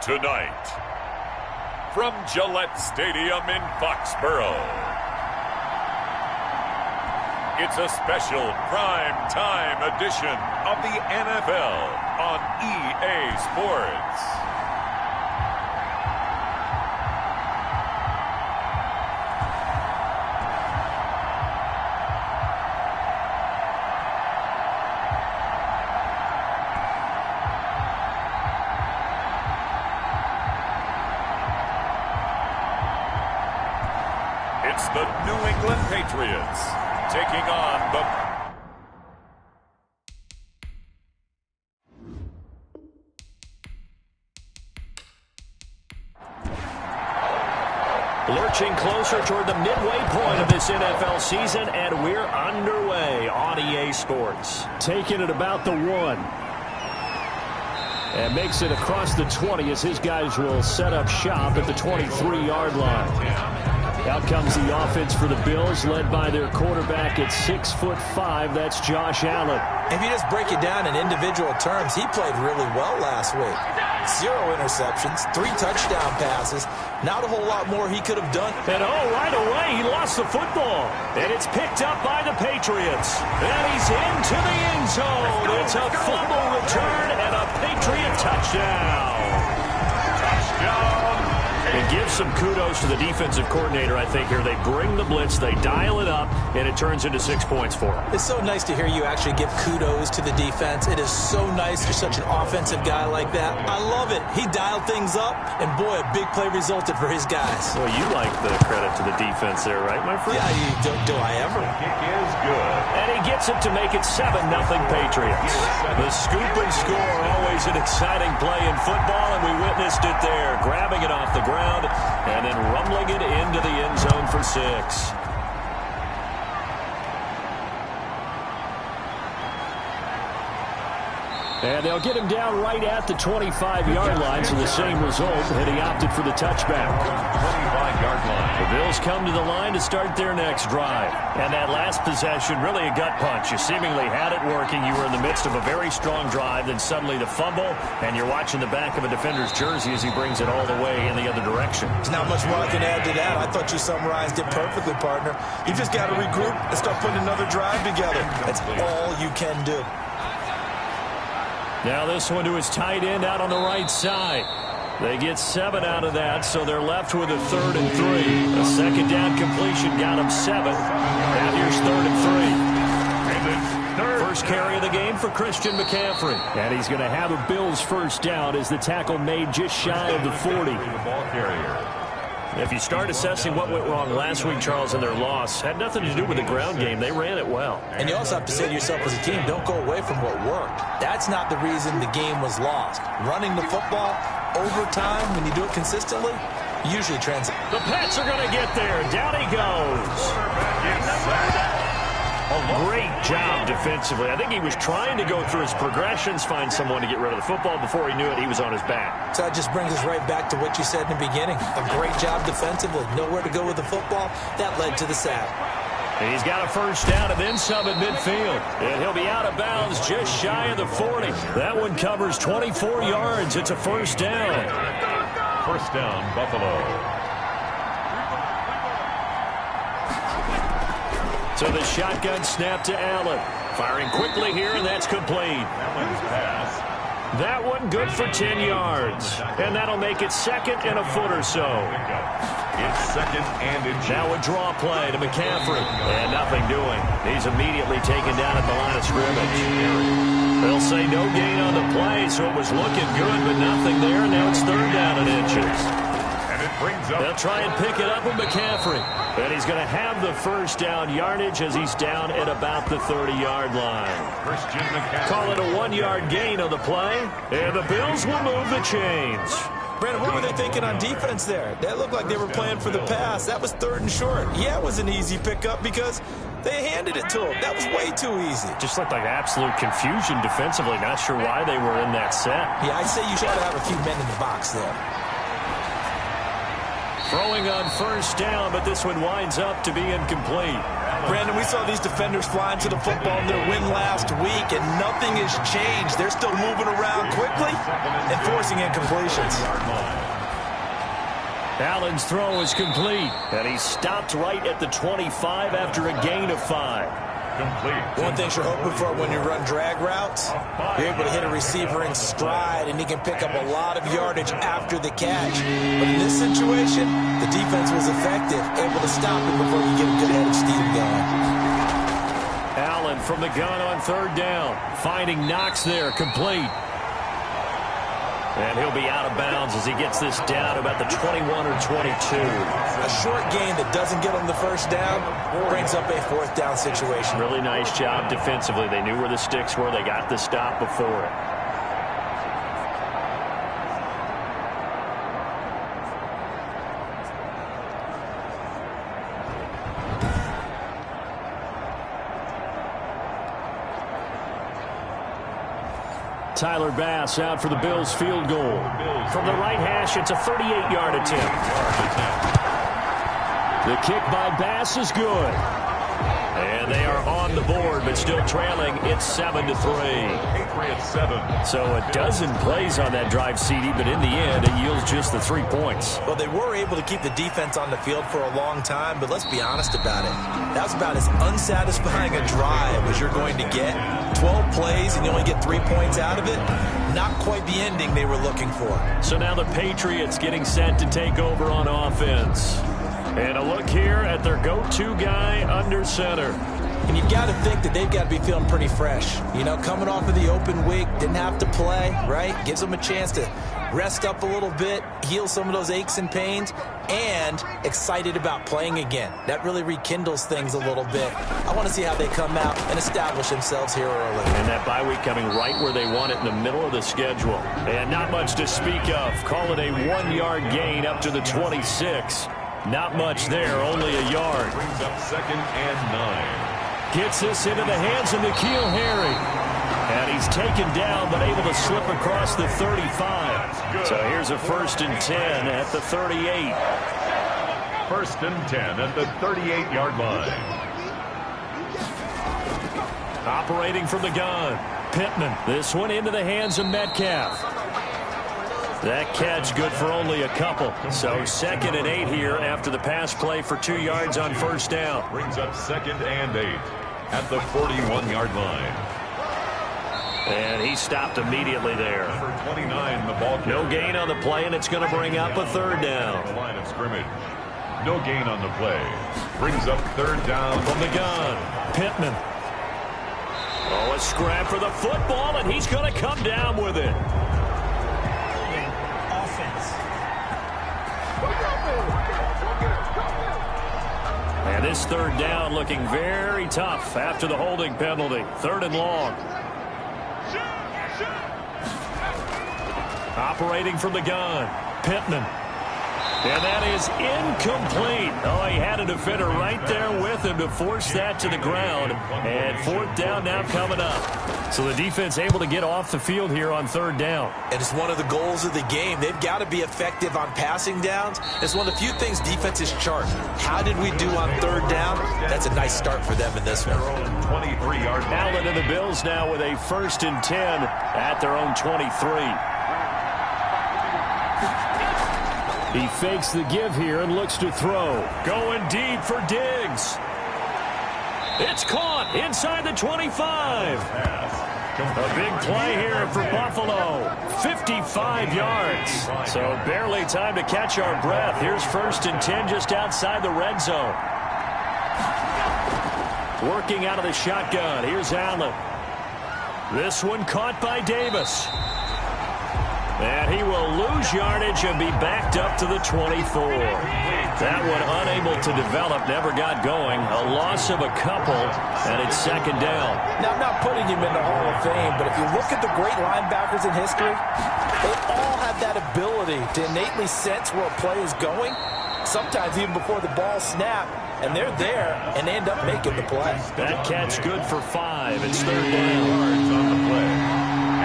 Tonight, from Gillette Stadium in Foxborough, it's a special prime time edition of the NFL on EA Sports. It's the New England Patriots taking on the... Lurching closer toward the midway point of this NFL season, and we're underway on EA Sports. Taking it about the 1. And makes it across the 20 as his guys will set up shop at the 23-yard line. Out comes the offense for the Bills, led by their quarterback at 6'5". That's Josh Allen. If you just break it down in individual terms, he played really well last week. 0 interceptions, 3 touchdown passes. Not a whole lot more he could have done. And right away, he lost the football. And it's picked up by the Patriots. And he's into the end zone. It's a fumble return and a Patriot touchdown. Touchdown. And give some kudos to the defensive coordinator, I think, here. They bring the blitz, they dial it up, and it turns into 6 points for them. It's so nice to hear you actually give kudos to the defense. It is so nice you're such an offensive guy like that. I love it. He dialed things up, and boy, a big play resulted for his guys. Well, you like the credit to the defense there, right, my friend? Yeah, do I ever? The kick is good. And he gets it to make it 7-0 Patriots. The scoop and score, always an exciting play in football, and we witnessed it there, grabbing it off the ground and then rumbling it into the end zone for 6. And they'll get him down right at the 25-yard line, so the same result, and he opted for the touchback. 25-yard line. The Bills come to the line to start their next drive. And that last possession, really a gut punch. You seemingly had it working. You were in the midst of a very strong drive, then suddenly the fumble, and you're watching the back of a defender's jersey as he brings it all the way in the other direction. There's not much more I can add to that. I thought you summarized it perfectly, partner. You just got to regroup and start putting another drive together. That's all you can do. Now this one to his tight end out on the right side. They get 7 out of that, so they're left with a 3rd and 3. A second down completion got him 7. Now here's 3rd and 3. First carry of the game for Christian McCaffrey. And he's going to have a Bills first down as the tackle made just shy of the 40. If you start assessing what went wrong last week, Charles, in their loss, had nothing to do with the ground game. They ran it well. And you also have to say to yourself as a team, don't go away from what worked. That's not the reason the game was lost. Running the football, overtime, when you do it consistently, usually translates. The Pats are going to get there. Down he goes. Great job defensively. I think he was trying to go through his progressions, find someone to get rid of the football. Before he knew it, he was on his back. So that just brings us right back to what you said in the beginning. A great job defensively. Nowhere to go with the football. That led to the sack. And he's got a first down and then some at midfield. And he'll be out of bounds just shy of the 40. That one covers 24 yards. It's a first down. First down, Buffalo. So the shotgun snap to Allen. Firing quickly here, and that's complete. That one good for 10 yards. And that'll make it 2nd and a foot or so. It's 2nd and inches. Now a draw play to McCaffrey. And nothing doing. He's immediately taken down at the line of scrimmage. They'll say no gain on the play, so it was looking good, but nothing there. And now it's 3rd down and inches. They'll try and pick it up with McCaffrey. And he's going to have the first down yardage as he's down at about the 30-yard line. Call it a 1-yard gain on the play. And the Bills will move the chains. Brandon, what were they thinking on defense there? They looked like they were playing for the pass. That was 3rd and short. Yeah, it was an easy pickup because they handed it to him. That was way too easy. Just looked like absolute confusion defensively. Not sure why they were in that set. Yeah, I'd say you should have a few men in the box there. Throwing on first down, but this one winds up to be incomplete. Brandon, we saw these defenders flying to the football in their win last week, and nothing has changed. They're still moving around quickly and forcing incompletions. Allen's throw is complete, and he stopped right at the 25 after a gain of 5. One thing you're hoping for when you run drag routes, you're able to hit a receiver in stride, and he can pick up a lot of yardage after the catch. But in this situation, the defense was effective, able to stop him before you get a good head of steam going. Allen from the gun on 3rd down, finding Knox there, complete. And he'll be out of bounds as he gets this down about the 21 or 22. A short gain that doesn't get him the first down brings up a 4th down situation. Really nice job defensively. They knew where the sticks were. They got the stop before it. Tyler Bass out for the Bills field goal. From the right hash, it's a 38-yard attempt. The kick by Bass is good. And they are on the board, but still trailing. It's 7-3. Patriots 7. So a dozen plays on that drive, CD, but in the end, it yields just the 3 points. Well, they were able to keep the defense on the field for a long time, but let's be honest about it. That was about as unsatisfying a drive as you're going to get. 12 plays and you only get 3 points out of it. Not quite the ending they were looking for. So now the Patriots getting set to take over on offense. And a look here at their go-to guy under center. And you've got to think that they've got to be feeling pretty fresh. You know, coming off of the open week, didn't have to play, right? Gives them a chance to rest up a little bit, heal some of those aches and pains, and excited about playing again. That really rekindles things a little bit. I want to see how they come out and establish themselves here early. And that bye week coming right where they want it, in the middle of the schedule. And not much to speak of. Call it a 1-yard gain up to the 26. Not much there, only a yard. Brings up 2nd and 9. Gets this into the hands of N'Keal Harry. And he's taken down, but able to slip across the 35. So here's a 1st and 10 at the 38. 1st and 10 at the 38-yard line. Operating from the gun, Pittman. This one into the hands of Metcalf. That catch good for only a couple. So 2nd and 8 here after the pass play for 2 yards on 1st down. Brings up 2nd and 8 at the 41-yard line. And he stopped immediately there. Number 29, the ball carrier. No gain on the play, and it's going to bring up a 3rd down. The line of scrimmage. No gain on the play. Brings up 3rd down. From the gun, Pittman. Oh, a scrap for the football, and he's going to come down with it. And this 3rd down looking very tough after the holding penalty. 3rd and long. Operating from the gun, Pittman. And that is incomplete. Oh, he had a defender right there with him to force that to the ground. And 4th down now coming up. So the defense able to get off the field here on 3rd down. And it's one of the goals of the game. They've got to be effective on passing downs. It's one of the few things defenses chart. How did we do on 3rd down? That's a nice start for them in this one. 23-yard line. Allen and the Bills now with a 1st and 10 at their own 23. He fakes the give here and looks to throw. Going deep for Diggs. It's caught inside the 25. A big play here for Buffalo. 55 yards. So barely time to catch our breath. Here's 1st and 10 just outside the red zone. Working out of the shotgun. Here's Allen. This one caught by Davis. And he will lose yardage and be backed up to the 24. That one unable to develop, never got going. A loss of a couple, and it's 2nd down. Now, I'm not putting him in the Hall of Fame, but if you look at the great linebackers in history, they all have that ability to innately sense where a play is going, sometimes even before the ball snapped, and they're there, and they end up making the play. That catch good for 5. It's 3rd down. Yards on the play.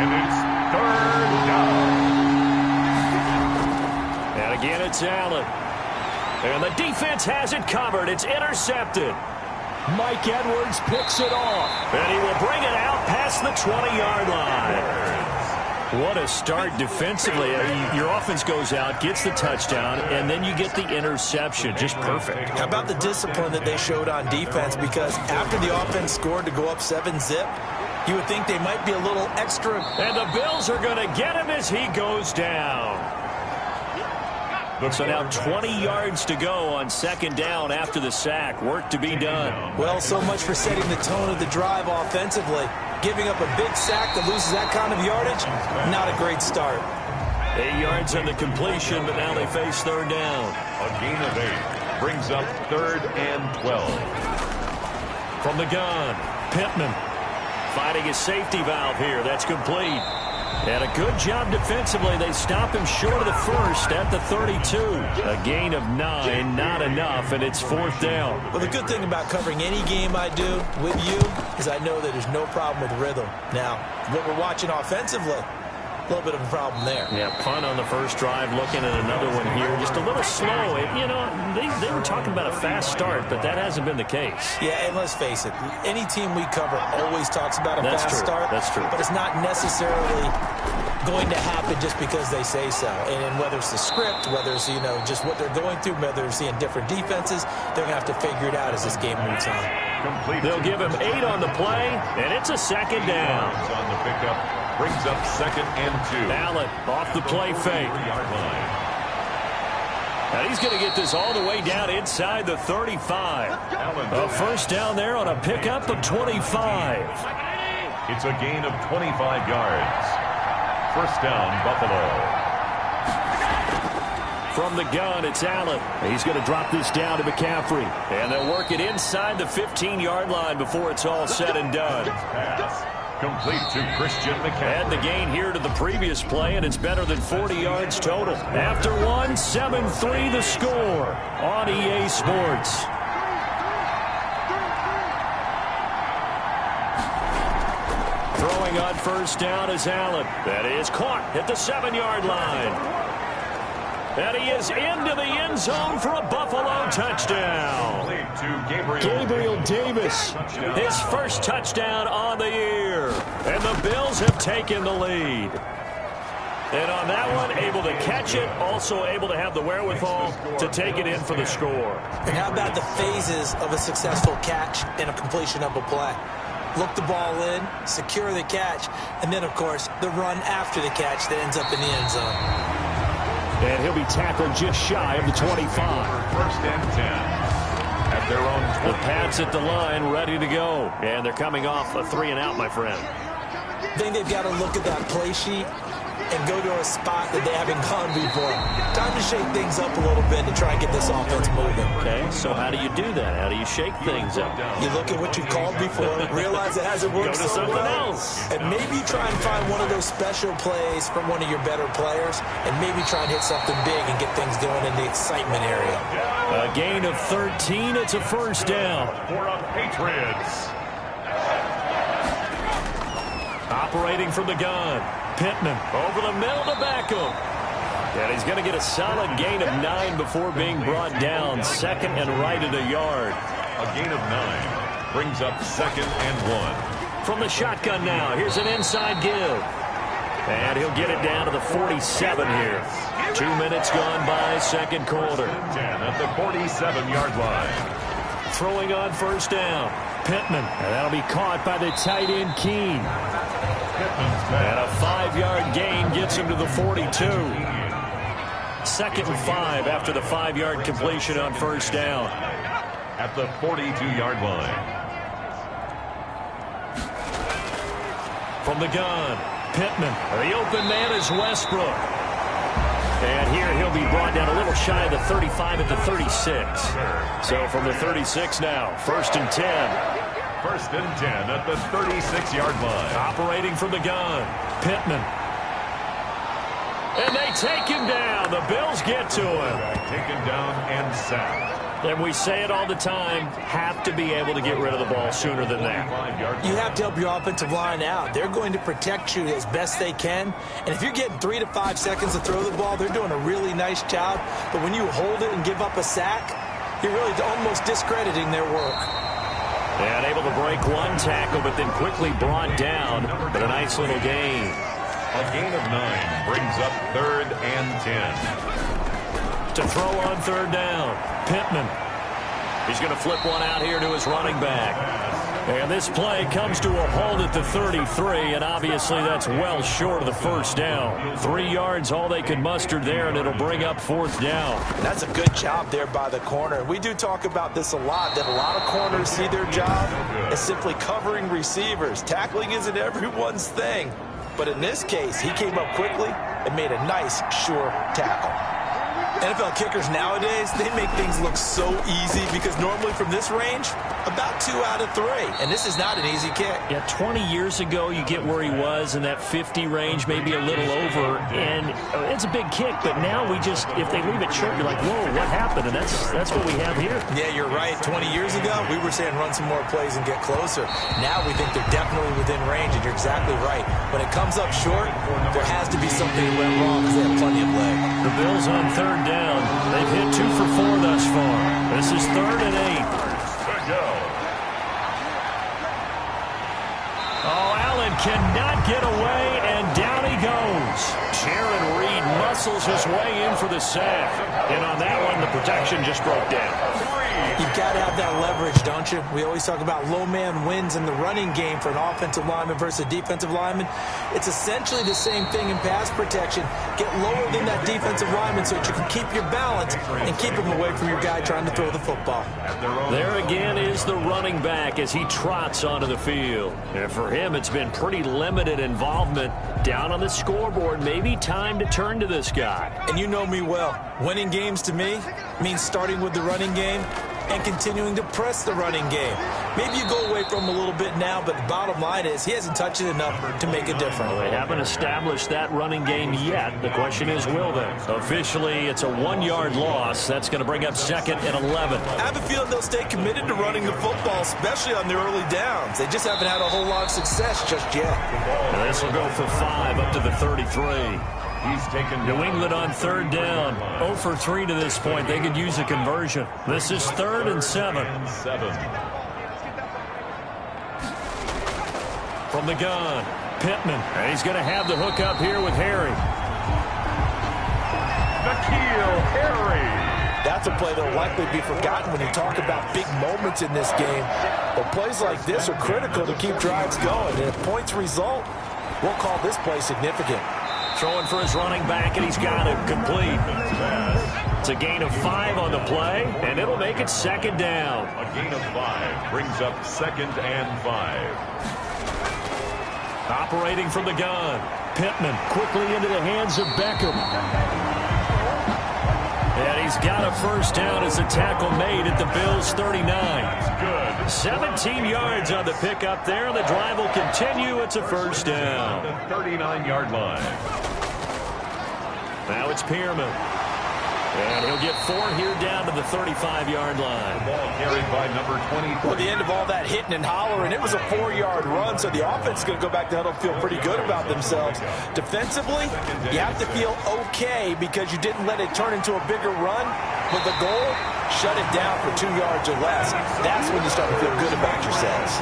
And it's 3rd down. And again, it's Allen. And the defense has it covered. It's intercepted. Mike Edwards picks it off. And he will bring it out past the 20-yard line. What a start defensively. Your offense goes out, gets the touchdown, and then you get the interception. Just perfect. How about the discipline that they showed on defense? Because after the offense scored to go up 7-zip, you would think they might be a little extra. And the Bills are going to get him as he goes down. So now 20 yards to go on second down after the sack. Work to be done. Well, so much for setting the tone of the drive offensively. Giving up a big sack that loses that kind of yardage, not a great start. 8 yards on the completion, but now they face third down. A gain of 8 brings up 3rd and 12. From the gun, Pittman finding his safety valve here. That's complete. And a good job defensively. They stop him short of the first at the 32. A gain of 9, not enough, and it's 4th down. Well, the good thing about covering any game I do with you is I know that there's no problem with rhythm. Now, what we're watching offensively, a little bit of a problem there. Yeah, punt on the first drive, looking at another one here. Just a little slow. You know, they were talking about a fast start, but that hasn't been the case. Yeah, and let's face it, any team we cover always talks about a That's fast true. start. That's true. But it's not necessarily going to happen just because they say so. And whether it's the script, whether it's, just what they're going through, whether they're seeing different defenses, they're going to have to figure it out as this game moves on. They'll give him 8 on the play, and it's a second down. On the pickup, brings up 2nd and 2. Allen off the play fake. And he's going to get this all the way down inside the 35. A first down there on a pickup of 25. It's a gain of 25 yards. First down, Buffalo. From the gun, it's Allen. He's going to drop this down to McCaffrey. And they'll work it inside the 15-yard line before it's all said and done. Pass complete to Christian McCaffrey. And the gain here to the previous play, and it's better than 40 yards total. After one, 7-3 the score on EA Sports. Throwing on first down is Allen. That is caught at the 7-yard line. And he is into the end zone for a Buffalo touchdown. Gabriel Davis, his first touchdown on the year. And the Bills have taken the lead. And on that one, able to catch it, also able to have the wherewithal to take it in for the score. And how about the phases of a successful catch and a completion of a play? Look the ball in, secure the catch, and then, of course, the run after the catch that ends up in the end zone. And he'll be tackled just shy of the 25. First and 10 at their own 20. The Pats at the line, ready to go. And they're coming off a 3-and-out, my friend. I think they've got to look at that play sheet and go to a spot that they haven't gone before. Time to shake things up a little bit to try and get this offense moving. Okay, so how do you do that? How do you shake things up? You look at what you called before, realize it hasn't worked Go to so something well, else. and maybe try and find one of those special plays from one of your better players, and maybe try and hit something big and get things going in the excitement area. A gain of 13, it's a first down. For a Patriots. Operating from the gun. Pittman over the middle to Beckham. And he's going to get a solid gain of 9 before being brought down. Second and right at a yard. A gain of 9 brings up 2nd and 1. From the shotgun now, here's an inside give. And he'll get it down to the 47 here. 2 minutes gone by, second quarter. 10 at the 47-yard line. Throwing on first down. Pittman. And that'll be caught by the tight end Keene. And a 5-yard gain gets him to the 42. 2nd and 5 after the 5-yard completion on first down. At the 42-yard line. From the gun, Pittman. The open man is Westbrook. And here he'll be brought down a little shy of the 35 at the 36. So from the 36 now, 1st and 10. 1st and 10 at the 36-yard line. Operating from the gun, Pittman. And they take him down. The Bills get to him. Taken down and sacked. And we say it all the time, have to be able to get rid of the ball sooner than that. You have to help your offensive line out. They're going to protect you as best they can. And if you're getting 3 to 5 seconds to throw the ball, they're doing a really nice job. But when you hold it and give up a sack, you're really almost discrediting their work. And able to break one tackle, but then quickly brought down. But a nice little gain. A gain of 9 brings up 3rd and 10. To throw on 3rd down, Pittman. He's going to flip one out here to his running back. And this play comes to a halt at the 33, and obviously that's well short of the 1st down. 3 yards, all they could muster there, and it'll bring up 4th down. That's a good job there by the corner. We do talk about this a lot, that a lot of corners see their job as simply covering receivers. Tackling isn't everyone's thing. But in this case, he came up quickly and made a nice, sure tackle. NFL kickers nowadays, they make things look so easy because normally from this range, about 2 out of 3. And this is not an easy kick. Yeah, 20 years ago, you get where he was in that 50 range, maybe a little over. And it's a big kick, but now we just, if they leave it short, you're like, whoa, what happened? And that's what we have here. Yeah, you're right. 20 years ago, we were saying run some more plays and get closer. Now we think they're definitely within range, and you're exactly right. When it comes up short, there has to be something that went wrong because they have plenty of leg. The Bills on 3rd down. They've hit 2 for 4 thus far. This is 3rd and 8. Oh, Allen cannot get away, and down he goes. Jaron Reed muscles his way in for the sack. And on that one, the protection just broke down. You've got to have that leverage, don't you? We always talk about low man wins in the running game for an offensive lineman versus a defensive lineman. It's essentially the same thing in pass protection. Get lower than that defensive lineman so that you can keep your balance and keep him away from your guy trying to throw the football. There again is the running back as he trots onto the field. And for him, it's been pretty limited involvement down on the scoreboard. Maybe time to turn to this guy. And you know me well. Winning games to me means starting with the running game and continuing to press the running game. Maybe you go away from him a little bit now, but the bottom line is he hasn't touched it enough to make a difference. Well, they haven't established that running game yet. The question is, will they? Officially, it's a 1-yard loss. That's going to bring up 2nd and 11. I have a feeling they'll stay committed to running the football, especially on their early downs. They just haven't had a whole lot of success just yet. And this will go for 5 up to the 33. He's taken New England on 3rd down. 0 for 3 to this point. They could use a conversion. This is 3rd and 7. From the gun, Pittman. And he's going to have the hook up here with Harry. N'Keal Harry. That's a play that will likely be forgotten when you talk about big moments in this game. But plays like this are critical to keep drives going. And if points result, we'll call this play significant. Throwing for his running back, and he's got it complete. It's a gain of 5 on the play, and it'll make it 2nd down. A gain of 5 brings up 2nd and 5. Operating from the gun, Pittman quickly into the hands of Beckham. And he's got a 1st down as a tackle made at the Bills' 39. Good. 17 yards on the pickup there, and the drive will continue. It's a 1st down. The 39-yard line. Now it's Pierman. And he'll get 4 here down to the 35-yard line. Ball carried by number 23. Well, the end of all that hitting and hollering, it was a 4-yard run, so the offense is going to go back to huddle and feel pretty good about themselves. Defensively, you have to feel okay because you didn't let it turn into a bigger run, but the goal, shut it down for 2 yards or less. That's when you start to feel good about yourselves.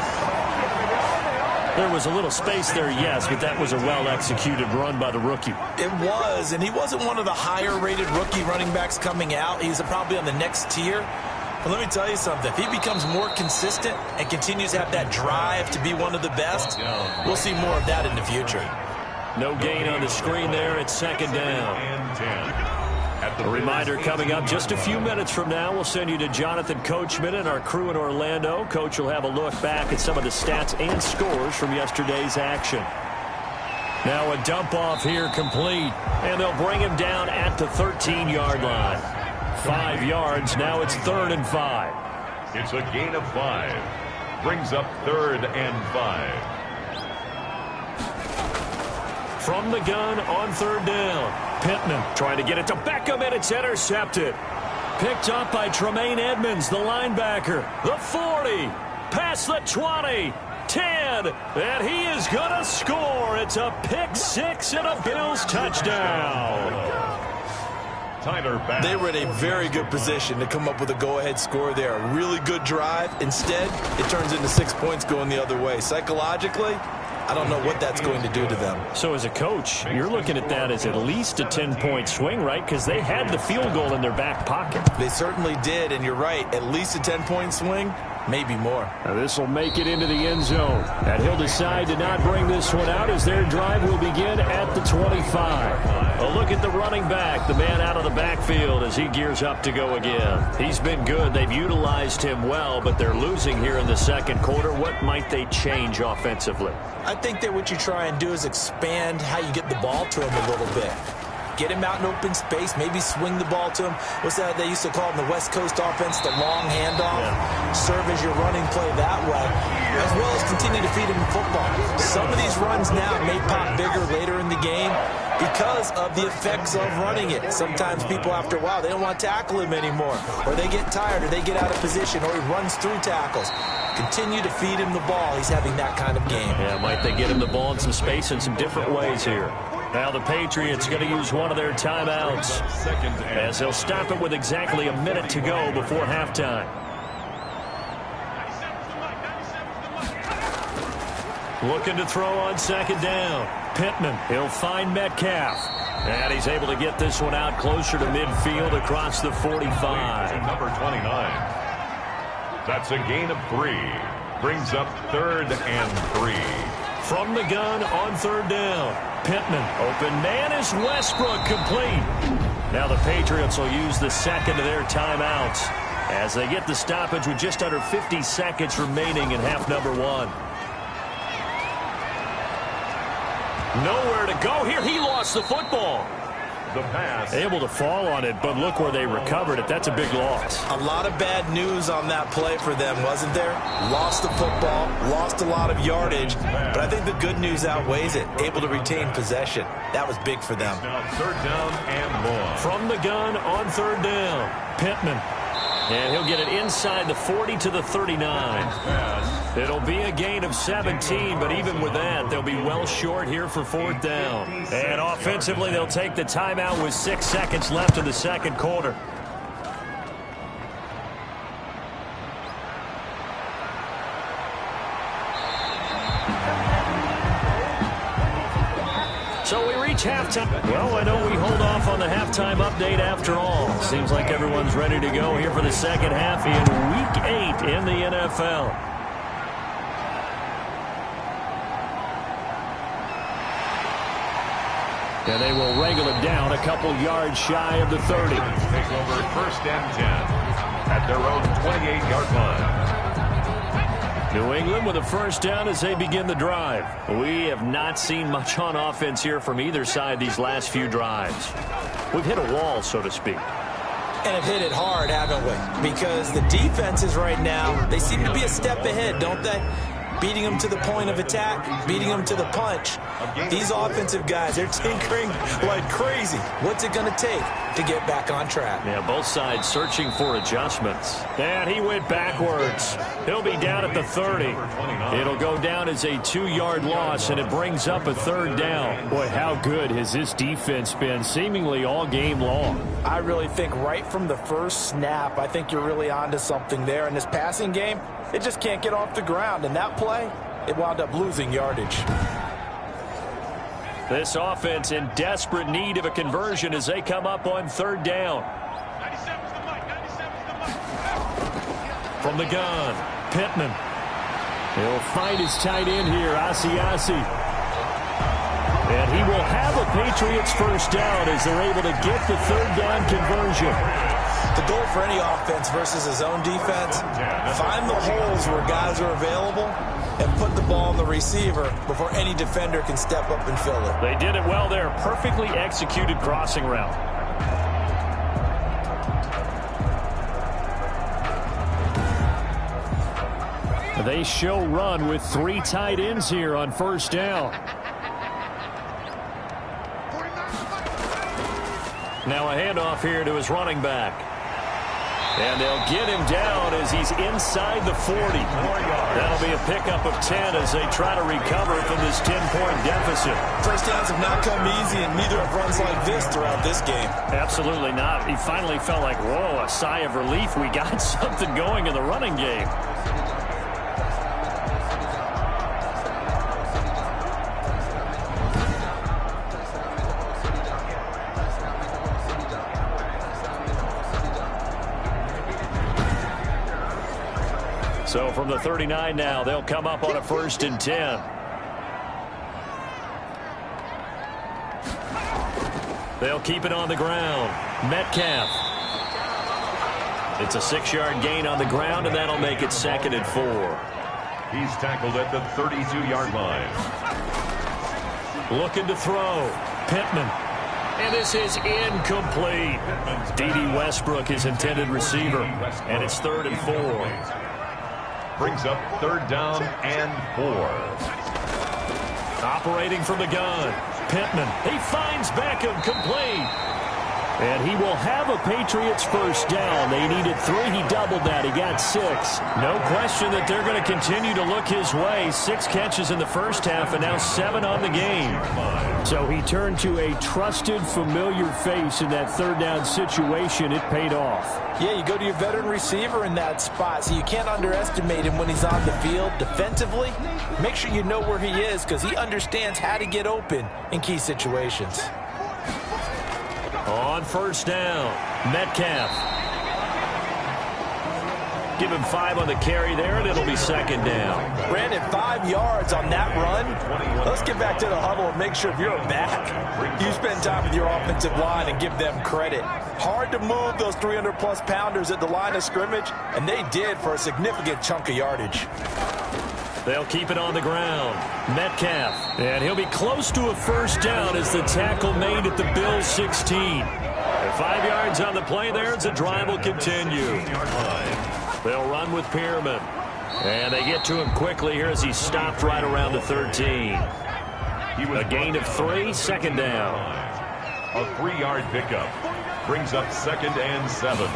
There was a little space there, yes, but that was a well-executed run by the rookie. It was, and he wasn't one of the higher-rated rookie running backs coming out. He's probably on the next tier. But let me tell you something. If he becomes more consistent and continues to have that drive to be one of the best, we'll see more of that in the future. No gain on the screen there. It's 2nd down. And 10. A reminder coming up just a few minutes from now. We'll send you to Jonathan Coachman and our crew in Orlando. Coach will have a look back at some of the stats and scores from yesterday's action. Now a dump off here complete. And they'll bring him down at the 13-yard line. 5 yards. Now it's 3rd and 5. It's a gain of 5. Brings up 3rd and 5. From the gun on 3rd down. Pittman trying to get it to Beckham, and it's intercepted. Picked up by Tremaine Edmonds, the linebacker. The 40, past the 20, 10, and he is going to score. It's a pick 6 and a Bills touchdown. They were in a very good position to come up with a go-ahead score there. A really good drive. Instead, it turns into 6 points going the other way. Psychologically, I don't know what that's going to do to them. So as a coach, you're looking at that as at least a 10-point swing, right? Because they had the field goal in their back pocket. They certainly did, and you're right. At least a 10-point swing, maybe more. Now this will make it into the end zone. And he'll decide to not bring this one out as their drive will begin at the 25. A look at the running back, the man out of the backfield as he gears up to go again. He's been good. They've utilized him well, but they're losing here in the second quarter. What might they change offensively? I think that what you try and do is expand how you get the ball to him a little bit. Get him out in open space, maybe swing the ball to him. What's that they used to call in the West Coast offense, the long handoff? Yeah. Serve as your running play that way, as well as continue to feed him football. Some of these runs now may pop bigger later in the game because of the effects of running it. Sometimes people, after a while, they don't want to tackle him anymore, or they get tired, or they get out of position, or he runs through tackles. Continue to feed him the ball. He's having that kind of game. Yeah, might they get him the ball in some space in some different ways here. Now the Patriots going to use one of their timeouts as they'll stop it with exactly a minute to go before halftime. Looking to throw on second down. Pittman, he'll find Metcalf. And he's able to get this one out closer to midfield across the 45. Number 29. That's a gain of 3. Brings up 3rd and 3. From the gun on third down. Pittman, open man is Westbrook, complete. Now the Patriots will use the second of their timeouts as they get the stoppage with just under 50 seconds remaining in half number 1. Nowhere to go here. He lost the football. The pass. Able to fall on it, but look where they recovered it. That's a big loss. A lot of bad news on that play for them, wasn't there? Lost the football, lost a lot of yardage, but I think the good news outweighs it. Able to retain possession. That was big for them. Now 3rd down and more. From the gun on third down, Pittman. And he'll get it inside the 40 to the 39. It'll be a gain of 17, but even with that, they'll be well short here for 4th down. And offensively, they'll take the timeout with 6 seconds left in the second quarter. So we reach halftime. Well, I know we hold off on the halftime update after all. Seems like everyone's ready to go here for the second half in Week 8 in the NFL. And they will wrangle it down a couple yards shy of the 30. Take over 1st and 10 at their own 28-yard line. New England with a first down as they begin the drive. We have not seen much on offense here from either side these last few drives. We've hit a wall, so to speak. And have hit it hard, haven't we? Because the defenses right now, they seem to be a step ahead, don't they? Beating them to the point of attack, beating them to the punch. These offensive guys, they're tinkering like crazy. What's it going to take to get back on track? Yeah, both sides searching for adjustments. And he went backwards. He'll be down at the 30. It'll go down as a 2-yard loss, and it brings up a 3rd down. Boy, how good has this defense been seemingly all game long? I really think right from the first snap, I think you're really onto something there. In this passing game, it just can't get off the ground. And that play, it wound up losing yardage. This offense in desperate need of a conversion as they come up on 3rd down. From the gun, Pittman. He'll find his tight end here, Asiasi. And he will have a Patriots first down as they're able to get the 3rd down conversion. The goal for any offense versus his own defense, find the holes where guys are available and put the ball on the receiver before any defender can step up and fill it. They did it well there. Perfectly executed crossing route. They show run with 3 tight ends here on first down. Now a handoff here to his running back. And they'll get him down as he's inside the 40. That'll be a pickup of 10 as they try to recover from this 10-point deficit. First downs have not come easy, and neither have runs like this throughout this game. Absolutely not. He finally felt like, whoa, a sigh of relief. We got something going in the running game. So from the 39 now, they'll come up on a 1st and 10. They'll keep it on the ground. Metcalf. It's a 6-yard gain on the ground, and that'll make it 2nd and 4. He's tackled at the 32-yard line. Looking to throw. Pittman. And this is incomplete. D.D. Westbrook, his intended receiver. And it's 3rd and 4. Brings up 3rd down and 4. Operating from the gun. Pittman. He finds Beckham complete. And he will have a Patriots 1st down. They needed 3. He doubled that. He got 6. No question that they're going to continue to look his way. 6 catches in the first half and now 7 on the game. So he turned to a trusted, familiar face in that 3rd down situation. It paid off. Yeah, you go to your veteran receiver in that spot, so you can't underestimate him when he's on the field. Defensively, make sure you know where he is because he understands how to get open in key situations. On 1st down, Metcalf. Give him 5 on the carry there, and it'll be 2nd down. Brandon, 5 yards on that run. Let's get back to the huddle and make sure if you're back, you spend time with your offensive line and give them credit. Hard to move those 300-plus pounders at the line of scrimmage, and they did for a significant chunk of yardage. They'll keep it on the ground. Metcalf. And he'll be close to a 1st down as the tackle made at the Bills' 16. And 5 yards on the play there as the drive will continue. They'll run with Pierman. And they get to him quickly here as he stopped right around the 13. A gain of 3, 2nd down. A 3-yard pickup. Brings up 2nd and 7.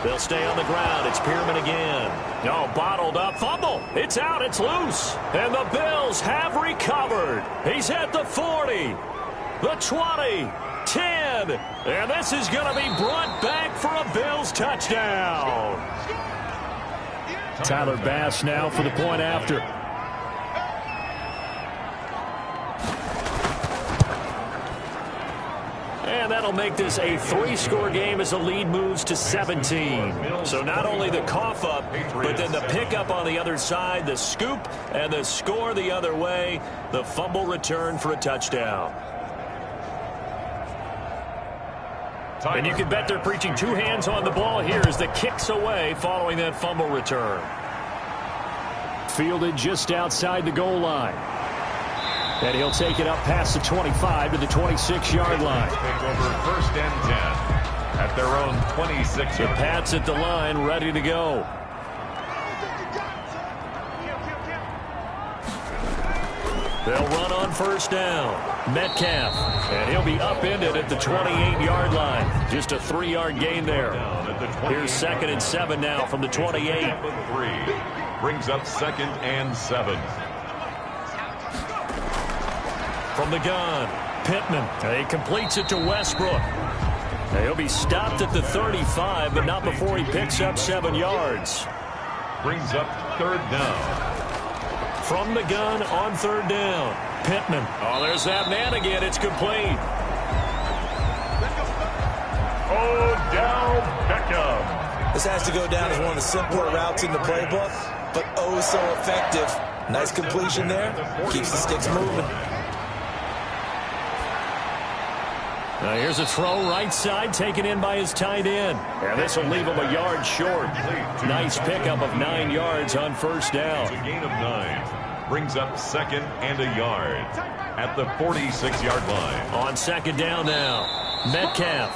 They'll stay on the ground. It's Pierman again. No, bottled up. Fumble. It's out. It's loose. And the Bills have recovered. He's at the 40, the 20, 10. And this is going to be brought back for a Bills touchdown. Tyler Bass now for the point after. And that'll make this a 3-score game as the lead moves to 17. So not only the cough up, but then the pickup on the other side, the scoop, and the score the other way, the fumble return for a touchdown. And you can bet they're preaching 2 hands on the ball here as the kick's away following that fumble return. Fielded just outside the goal line. And he'll take it up past the 25 to the 26-yard line. Take over 1st and 10 at their own 26. The Pats at the line, ready to go. They'll run on 1st down. Metcalf. And he'll be upended at the 28-yard line. Just a 3-yard gain there. Here's 2nd and 7 now from the 28. Brings up 2nd and 7. From the gun, Pittman. He completes it to Westbrook. He'll be stopped at the 35, but not before he picks up 7 yards. Brings up 3rd down. From the gun on 3rd down, Pittman. Oh, there's that man again. It's complete. Odell Beckham. This has to go down as one of the simpler routes in the playbook, but oh so effective. Nice completion there. Keeps the sticks moving. Now here's a throw right side taken in by his tight end. And this will leave him a yard short. Nice pickup of 9 yards on 1st down. It's a gain of 9. Brings up 2nd and a yard at the 46-yard line. On 2nd down now, Metcalf.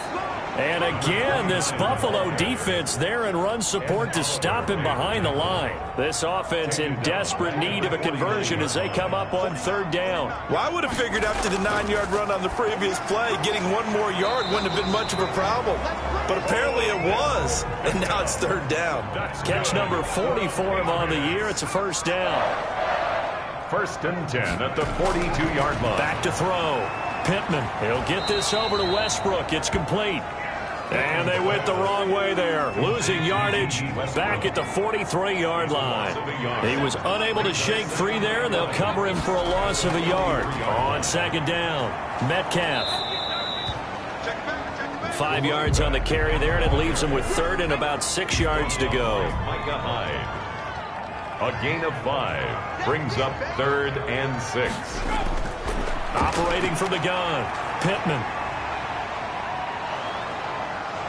And again, this Buffalo defense there in run support to stop him behind the line. This offense in desperate need of a conversion as they come up on third down. Well, I would have figured after the 9-yard run on the previous play, getting one more yard wouldn't have been much of a problem. But apparently it was, and now it's third down. Catch number 40 for him on the year. It's a first down. 1st and 10 at the 42-yard line. Back to throw. Pittman, he'll get this over to Westbrook. It's complete. And they went the wrong way there, losing yardage back at the 43-yard line. He was unable to shake free there, and they'll cover him for a loss of a yard. On second down, Metcalf. 5 yards on the carry there, and it leaves him with third and about 6 yards to go. A gain of 5 brings up 3rd and 6. Operating from the gun, Pittman.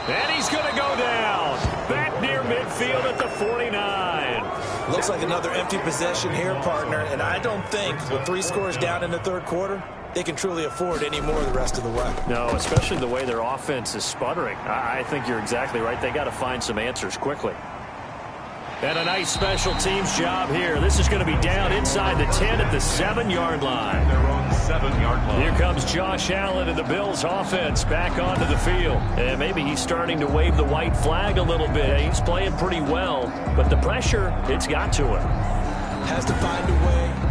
And he's going to go down. Back near midfield at the 49. Looks like another empty possession here, partner. And I don't think with 3 scores down in the third quarter, they can truly afford any more the rest of the way. No, especially the way their offense is sputtering. I think you're exactly right. They got to find some answers quickly. And a nice special teams job here. This is going to be down inside the 10 at the 7-yard line. They're on the 7-yard line. Here comes Josh Allen and the Bills offense back onto the field. And maybe he's starting to wave the white flag a little bit. He's playing pretty well, but the pressure, it's got to him. Has to find a way.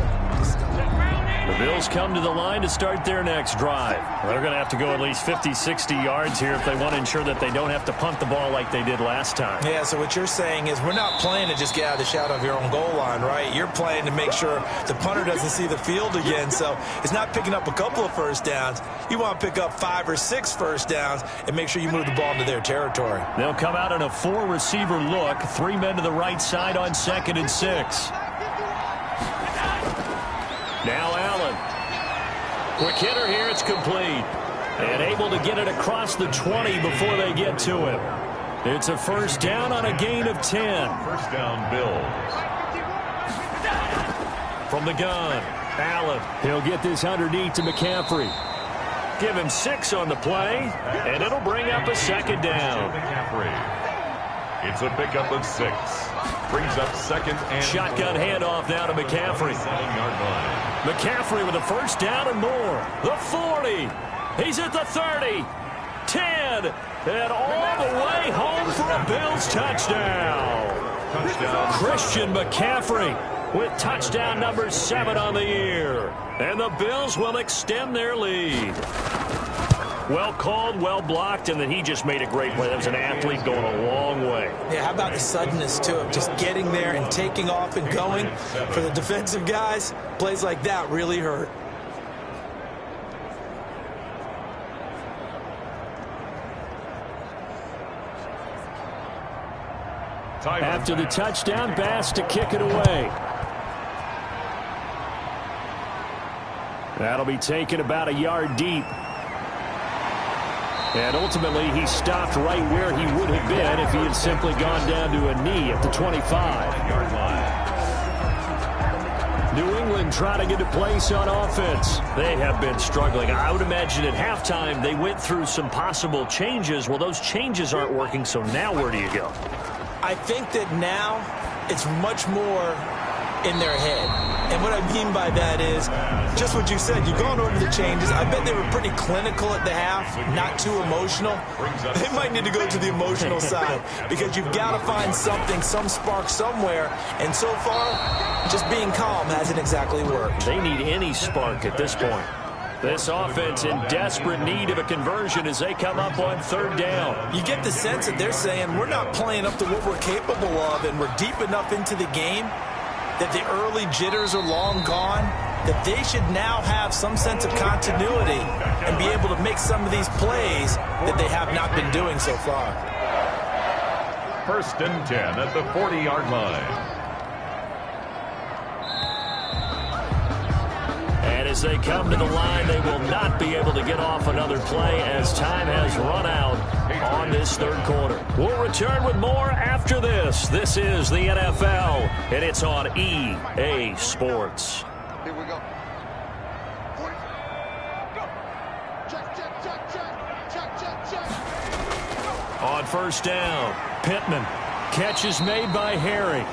The Bills come to the line to start their next drive. They're going to have to go at least 50, 60 yards here if they want to ensure that they don't have to punt the ball like they did last time. Yeah, so what you're saying is we're not playing to just get out of the shadow of your own goal line, right? You're playing to make sure the punter doesn't see the field again. So it's not picking up a couple of first downs. You want to pick up 5 or 6 first downs and make sure you move the ball into their territory. They'll come out in a 4-receiver look. 3 men to the right side on 2nd and 6. Now Allen. Quick hitter here, it's complete. And able to get it across the 20 before they get to him. It's a first down on a gain of 10. First down, Bills. From the gun, Allen. He'll get this underneath to McCaffrey. Give him 6 on the play, and it'll bring up a second down. McCaffrey. It's a pickup of 6. Brings up 2nd and Shotgun handoff now to McCaffrey. 7-yard line. McCaffrey with a first down and more. The 40. He's at the 30. 10. And all the way home for a Bills touchdown. Christian McCaffrey with touchdown number 7 on the year. And the Bills will extend their lead. Well called, well blocked, and then he just made a great play. That was an athlete going a long way. Yeah, how about the suddenness to it? Just getting there and taking off and going. For the defensive guys, plays like that really hurt. After the touchdown, Bass to kick it away. That'll be taken about a yard deep. And ultimately, he stopped right where he would have been if he had simply gone down to a knee at the 25-yard line. New England trying to get a place on offense. They have been struggling. I would imagine at halftime they went through some possible changes. Well, those changes aren't working, so now where do you go? I think that now it's much more in their head. And what I mean by that is just what you said. You've gone over the changes. I bet they were pretty clinical at the half, not too emotional. They might need to go to the emotional side because you've got to find something, some spark somewhere. And so far, just being calm hasn't exactly worked. They need any spark at this point. This offense in desperate need of a conversion as they come up on third down. You get the sense that they're saying we're not playing up to what we're capable of, and we're deep enough into the game that the early jitters are long gone, that they should now have some sense of continuity and be able to make some of these plays that they have not been doing so far. 1st and 10 at the 40-yard line. And as they come to the line, they will not be able to get off another play as time has run out on this third quarter. We'll return with more after this. This is the NFL, and it's on EA Sports. Here we go. Go. Check, check, check, check. Check, check, check. On first down, Pittman. Catch is made by Harry.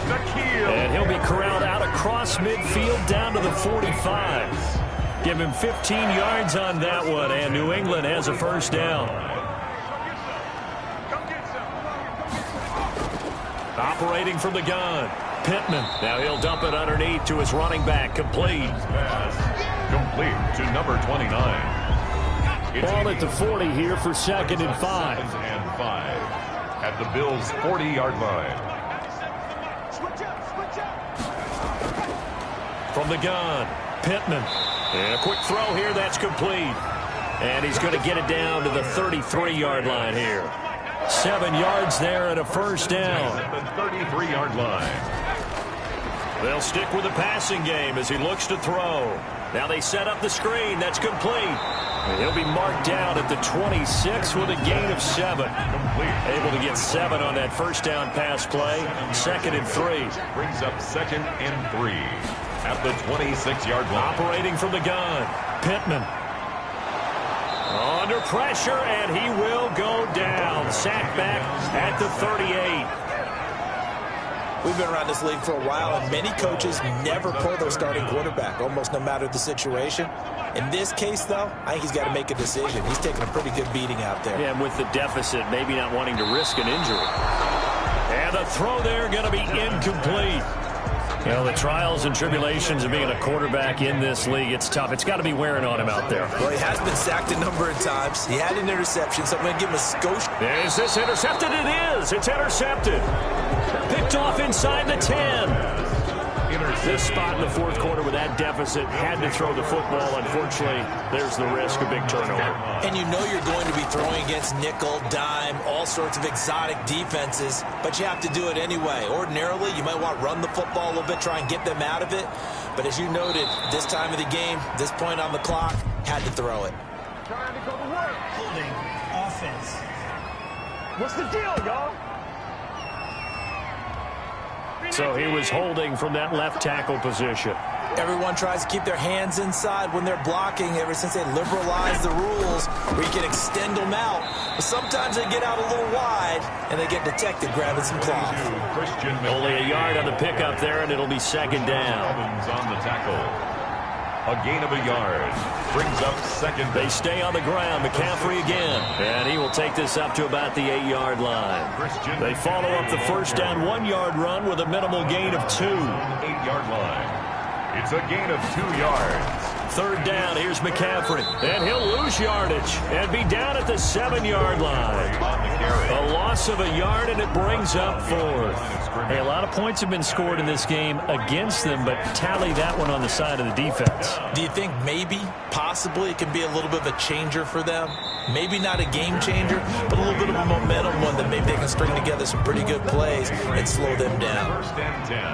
And he'll be corralled out across midfield down to the 45. Give him 15 yards on that one, and New England has a first down. Operating from the gun, Pittman. Now he'll dump it underneath to his running back. Complete. Complete to number 29. Ball at the 40 here for 2nd and 5. At the Bills' 40-yard line. From the gun, Pittman. And a quick throw here, that's complete. And he's going to get it down to the 33-yard line here. 7 yards there and a first down. At the 33-yard line. They'll stick with the passing game as he looks to throw. Now they set up the screen. That's complete. And he'll be marked down at the 26 with a gain of 7. Able to get 7 on that first down pass play. 2nd and 3. Brings up 2nd and 3 at the 26-yard line. Operating from the gun, Pittman. Under pressure, and he will go down. Sacked back at the 38. We've been around this league for a while, and many coaches never pull their starting quarterback, almost no matter the situation. In this case, though, I think he's got to make a decision. He's taking a pretty good beating out there. Yeah, and with the deficit, maybe not wanting to risk an injury. And the throw there going to be incomplete. You know, the trials and tribulations of being a quarterback in this league, it's tough. It's got to be wearing on him out there. Well, he has been sacked a number of times. He had an interception, so I'm going to give him a skosh. Is this intercepted? It is. It's intercepted. Picked off inside the 10. This spot in the fourth quarter with that deficit, had to throw the football. Unfortunately, there's the risk of big turnover. And you know you're going to be throwing against nickel, dime, all sorts of exotic defenses, but you have to do it anyway. Ordinarily, you might want to run the football a little bit, try and get them out of it. But as you noted, this time of the game, this point on the clock, had to throw it. Trying to go to work. Holding offense. What's the deal, y'all? So he was holding from that left tackle position. Everyone tries to keep their hands inside when they're blocking ever since they liberalized the rules where you can extend them out. But sometimes they get out a little wide and they get detected grabbing some cloth. Only a yard on the pickup there, and it'll be 2nd down. On the tackle. A gain of a yard. Brings up 2nd. They stay on the ground. McCaffrey again. And he will take this up to about the 8-yard line. They follow up the first down 1-yard run with a minimal gain of 2. 8-yard line. It's a gain of 2 yards. 3rd down. Here's McCaffrey. And he'll lose yardage and be down at the 7-yard line. A loss of a yard, and it brings up 4th. Hey, a lot of points have been scored in this game against them, but tally that one on the side of the defense. Do you think maybe, possibly, it can be a little bit of a changer for them? Maybe not a game changer, but a little bit of a momentum one that maybe they can string together some pretty good plays and slow them down.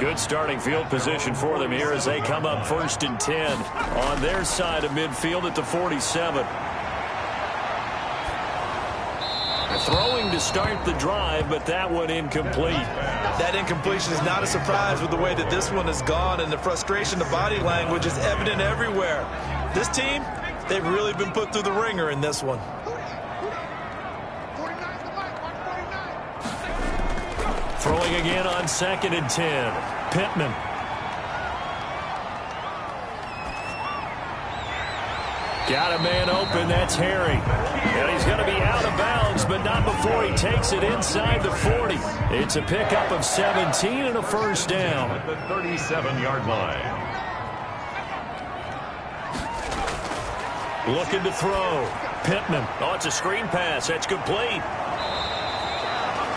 Good starting field position for them here as they come up 1st and 10 on their side of midfield at the 47. Throwing to start the drive, but that one incomplete. That incompletion is not a surprise with the way that this one has gone, and the frustration, the body language is evident everywhere. This team, they've really been put through the ringer in this one. Throwing again on 2nd and 10. Pittman. Got a man open, that's Harry. And he's going to be out of bounds, but not before he takes it inside the 40. It's a pickup of 17 and a first down. At the 37-yard line. Looking to throw. Pittman. Oh, it's a screen pass. That's complete.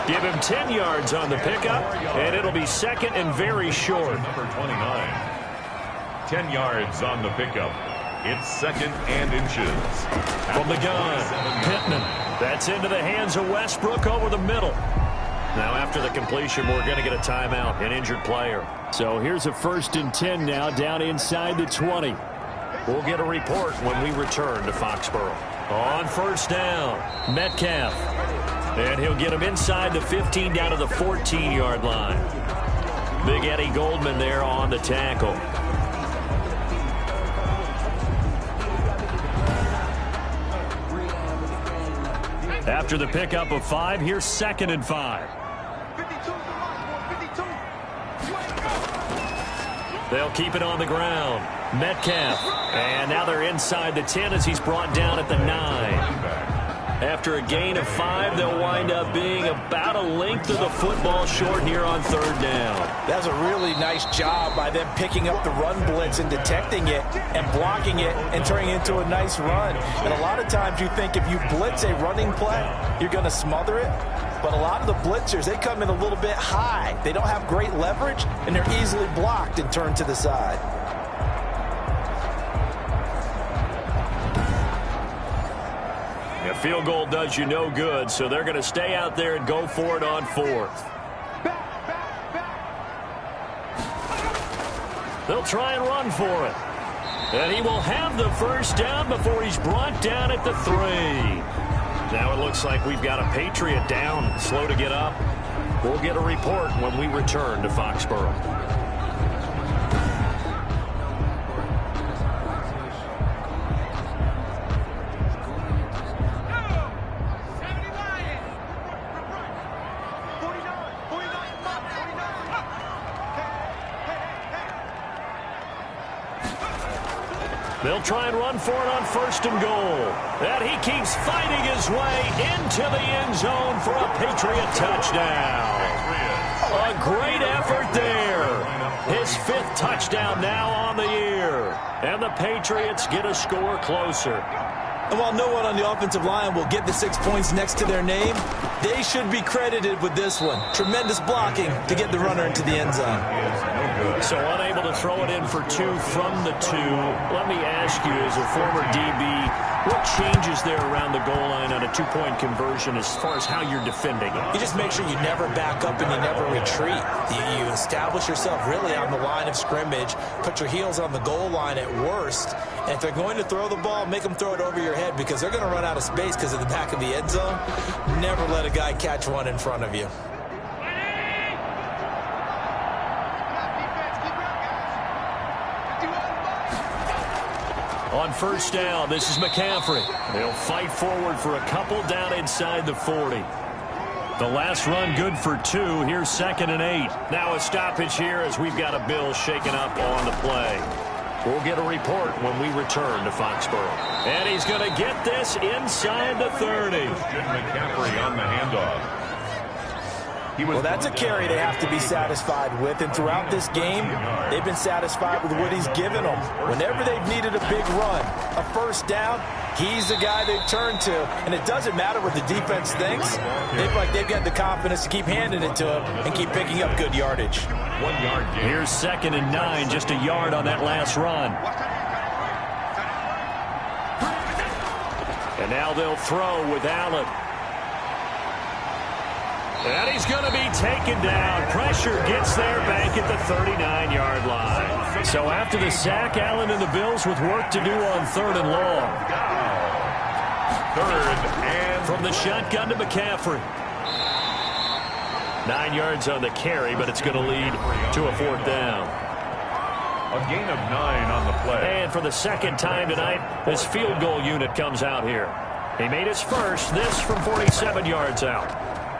Give him 10 yards on the pickup, and it'll be 2nd and very short. Number 29. 10 yards on the pickup. It's 2nd and inches. From the gun, Pittman. That's into the hands of Westbrook over the middle. Now after the completion, we're going to get a timeout, an injured player. So here's a 1st and 10 now down inside the 20. We'll get a report when we return to Foxborough. On 1st down, Metcalf. And he'll get him inside the 15 down to the 14-yard line. Big Eddie Goldman there on the tackle. After the pickup of 5, here's 2nd and 5. They'll keep it on the ground. Metcalf. And now they're inside the 10 as he's brought down at the 9. After a gain of 5, they'll wind up being about a length of the football short here on 3rd down. That's a really nice job by them picking up the run blitz and detecting it and blocking it and turning it into a nice run. And a lot of times you think if you blitz a running play, you're going to smother it. But a lot of the blitzers, they come in a little bit high. They don't have great leverage, and they're easily blocked and turned to the side. A field goal does you no good, so they're going to stay out there and go for it on 4th. They'll try and run for it. And he will have the 1st down before he's brought down at the 3. Now it looks like we've got a Patriot down, slow to get up. We'll get a report when we return to Foxborough. They'll try and run for it on 1st and goal. And he keeps fighting his way into the end zone for a Patriot touchdown. A great effort there. His 5th touchdown now on the year. And the Patriots get a score closer. And while no one on the offensive line will get the 6 points next to their name, they should be credited with this one. Tremendous blocking to get the runner into the end zone. So unable to throw it in for 2 from the 2. Let me ask you, as a former DB, what changes there around the goal line on a 2-point conversion as far as how you're defending it? You just make sure you never back up and you never retreat. You establish yourself really on the line of scrimmage, put your heels on the goal line at worst, and if they're going to throw the ball, make them throw it over your head because they're going to run out of space because of the back of the end zone. Never let a guy catch one in front of you. On 1st down, this is McCaffrey. They'll fight forward for a couple down inside the 40. The last run good for 2. Here's 2nd and 8. Now a stoppage here as we've got a Bill shaken up on the play. We'll get a report when we return to Foxborough. And he's going to get this inside the 30. McCaffrey on the handoff. Well, that's a carry they have to be satisfied with, and throughout this game, they've been satisfied with what he's given them. Whenever they've needed a big run, a 1st down, he's the guy they've turned to, and it doesn't matter what the defense thinks. They've got the confidence to keep handing it to him and keep picking up good yardage. 1 yard gain. Here's 2nd and 9, just a yard on that last run. And now they'll throw with Allen. And he's going to be taken down. Pressure gets there back at the 39-yard line. So after the sack, Allen and the Bills with work to do on 3rd and long. 3rd and from the shotgun to McCaffrey. 9 yards on the carry, but it's going to lead to a 4th down. A gain of 9 on the play. And for the 2nd time tonight, this field goal unit comes out here. He made his first, this from 47 yards out.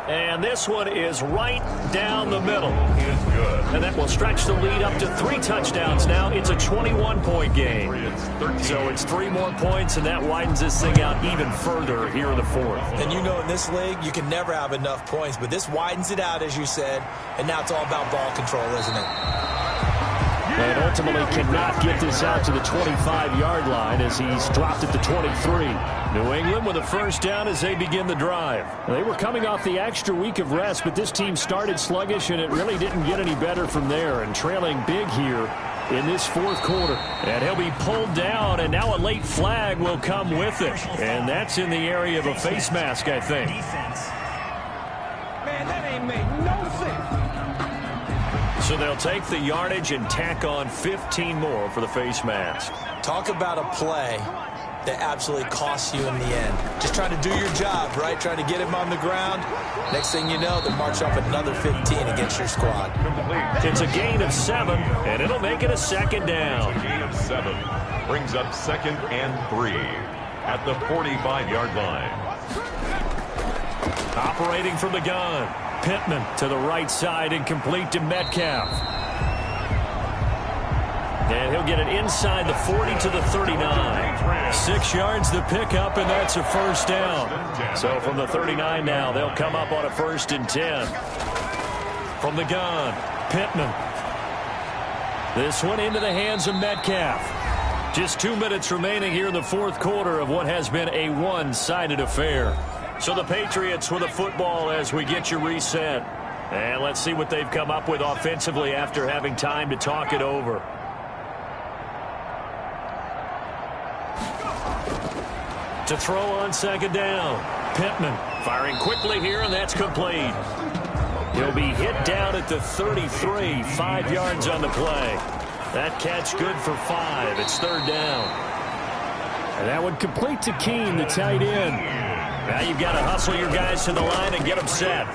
And this one is right down the middle. Is good. And that will stretch the lead up to 3 touchdowns now. It's a 21-point game. So it's 3 more points, and that widens this thing out even further here in the 4th. And you know in this league, you can never have enough points, but this widens it out, as you said, and now it's all about ball control, isn't it? And ultimately cannot get this out to the 25-yard line as he's dropped at the 23. New England with a 1st down as they begin the drive. They were coming off the extra week of rest, but this team started sluggish, and it really didn't get any better from there, and trailing big here in this 4th quarter. And he'll be pulled down, and now a late flag will come with it. And that's in the area of a face mask, I think. Man, that ain't made no sense. So they'll take the yardage and tack on 15 more for the face mask. Talk about a play that absolutely costs you in the end. Just trying to do your job, right? Trying to get him on the ground. Next thing you know, they march off another 15 against your squad. It's a gain of 7, and it'll make it a 2nd down. A gain of 7 brings up 2nd and 3 at the 45-yard line. Operating from the gun. Pittman to the right side, incomplete to Metcalf. And he'll get it inside the 40 to the 39. 6 yards the pickup, and that's a first down. So from the 39 now, they'll come up on a 1st and 10. From the gun, Pittman. This one into the hands of Metcalf. Just 2 minutes remaining here in the 4th quarter of what has been a one-sided affair. So the Patriots with the football as we get you reset. And let's see what they've come up with offensively after having time to talk it over. To throw on 2nd down. Pittman firing quickly here, and that's complete. He'll be hit down at the 33, 5 yards on the play. That catch good for 5. It's 3rd down. And that would complete to Keene, the tight end. Now you've got to hustle your guys to the line and get them set.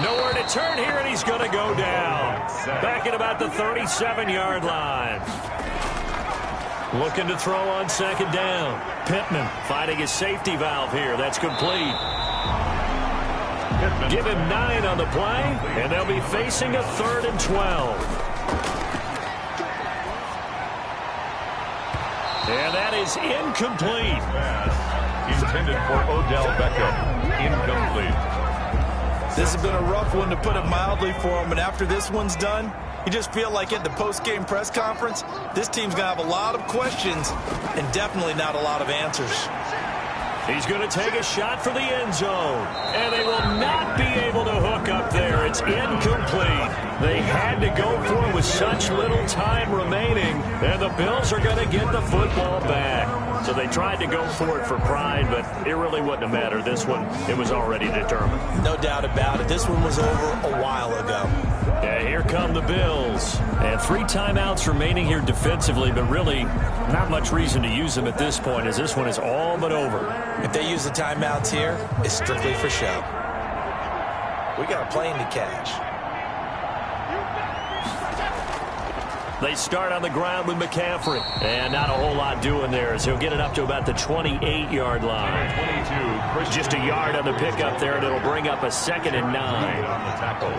Nowhere to turn here, and he's going to go down. Back at about the 37-yard line. Looking to throw on 2nd down. Pittman finding his safety valve here. That's complete. Give him 9 on the play, and they'll be facing a 3rd and 12. And that is incomplete. Intended for Odell Beckham. Incomplete. This has been a rough one, to put it mildly, for him. And after this one's done, you just feel like at the post-game press conference, this team's going to have a lot of questions and definitely not a lot of answers. He's going to take a shot for the end zone. And they will not be able to hook up there. It's incomplete. They had to go for it with such little time remaining. And the Bills are going to get the football back. So they tried to go for it for pride, but it really wouldn't have mattered. This one, it was already determined. No doubt about it. This one was over a while ago. Yeah, here come the Bills. And 3 timeouts remaining here defensively, but really not much reason to use them at this point, as this one is all but over. If they use the timeouts here, it's strictly for show. We got a plane to catch. They start on the ground with McCaffrey. And not a whole lot doing there, as he'll get it up to about the 28-yard line. 22, Just a yard on the pickup there, and it'll bring up a 2nd and 9. on the tackle.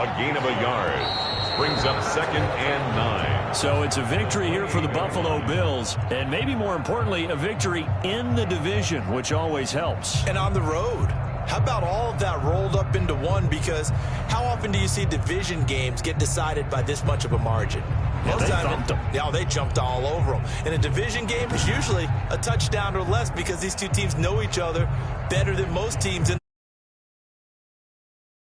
A gain of a yard. Brings up 2nd and 9. So it's a victory here for the Buffalo Bills, and maybe more importantly, a victory in the division, which always helps. And on the road. How about all of that rolled up into one? Because how often do you see division games get decided by this much of a margin? They thumped them. Yeah, they jumped all over them. In a division game, it's usually a touchdown or less, because these two teams know each other better than most teams in